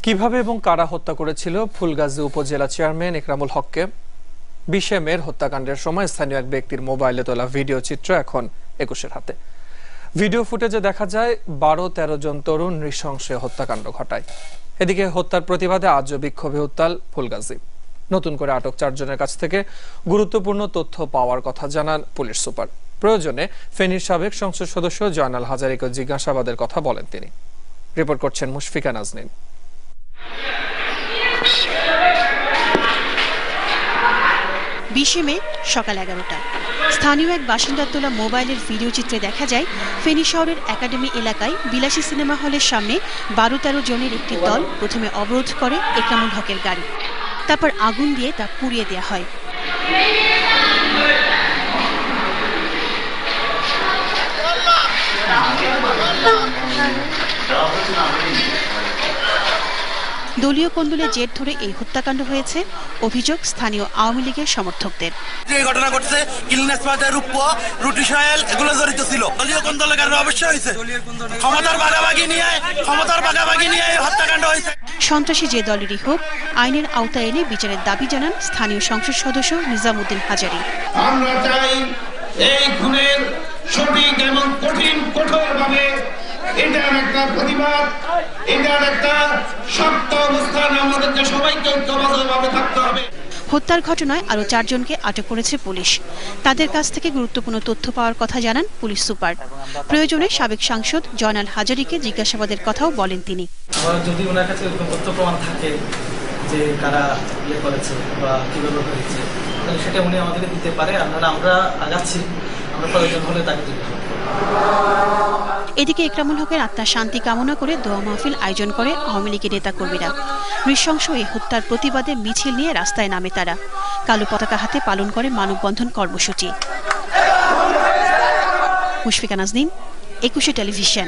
কিভাবে এবং কারা হত্যা করেছিল ফুলগাজী উপজেলা চেয়ারম্যান একরামুল হককে? 20 মের হত্যাকাণ্ডের সময় স্থানীয় এক ব্যক্তির মোবাইলে তোলা ভিডিও চিত্র এখন একুশের হাতে। ভিডিও ফুটেজে দেখা যায় 12-13 জন তরুণ নৃশংসে হত্যাকাণ্ড ঘটায়। এদিকে হত্যার প্রতিবাদে আজও বিক্ষোভে উত্তাল ফুলগাজী। নতুন করে আটক 4 জনের কাছ থেকে গুরুত্বপূর্ণ তথ্য পাওয়ার কথা জানান পুলিশ সুপার। প্রয়োজনে ফেনীর সাবেক সংসদ সদস্য জয়নাল হাজারীকে জিজ্ঞাসাবাদের কথা বলেন তিনি। রিপোর্ট করছেন মুশফিকা নাজনীন। 20 মে সকাল 11টা স্থানীয় এক বাসিন্দার তোলা মোবাইলের ভিডিও চিত্রে দেখা যায় ফেনী শহরের একাডেমি এলাকায় বিলাসী সিনেমা হলের সামনে 12-13 জনের একটি দল প্রথমে অবরোধ করে একরামুল হকের গাড়ি, তারপর আগুন দিয়ে তা পুড়িয়ে দেওয়া হয়। দলীয় কোন্দলের জের ধরে এই হত্যাকাণ্ড হয়েছে, অভিযোগ স্থানীয় আওয়ামী লীগের সমর্থকদের। যে ঘটনা ঘটছে ইলনেস বাজার রূপ রুটি সয়েল এগুলো জড়িত ছিল। দলীয় কোন্দলের কারণে অবশ্যই হয়েছে, ক্ষমতার ভাগাভাগি নিয়ে হত্যাকাণ্ড হয়েছে। সন্ত্রাসী যে দলেরই হোক আইনের আওতায় এনে বিচারের দাবি জানান স্থানীয় সংসদ সদস্য নিজামুদ্দিন হাজারী। আমরা চাই এই খুনের সঠিক এবং কঠোরভাবে এটার একটা প্রতিবাদ, এটার একটা শক্ত অবস্থান আমাদেরকে সবাইকে ঐক্যবদ্ধভাবে থাকতে হবে। হত্যার ঘটনায় আরও 4 জনকে আটক করেছে পুলিশ। তাদের কাছ থেকে গুরুত্বপূর্ণ তথ্য পাওয়ার কথা জানান পুলিশ সুপার। প্রয়োজনে সাবেক সাংসদ জয়নাল হাজারীকে জিজ্ঞাসাবাদের কথাও বলেন তিনি। যদি ওনার কাছে তথ্য প্রমাণ থাকে যে কারা করেছে বা কিভাবে হয়েছে, তাহলে সেটা উনি আমাদেরকে দিতে পারে। আমরা আগাচ্ছি, আমরা প্রয়োজন হলে তাকে জিজ্ঞাসা। এদিকে একরামুল হকের আত্মার শান্তি কামনা করে দোয়া মাহফিল আয়োজন করে আওয়ামী লীগের নেতাকর্মীরা। নৃশংস এই হত্যার প্রতিবাদে মিছিল নিয়ে রাস্তায় নামে তারা। কালো পতাকা হাতে পালন করে মানববন্ধন কর্মসূচি। মুশফিকা নাজনীন, 21 টেলিভিশন।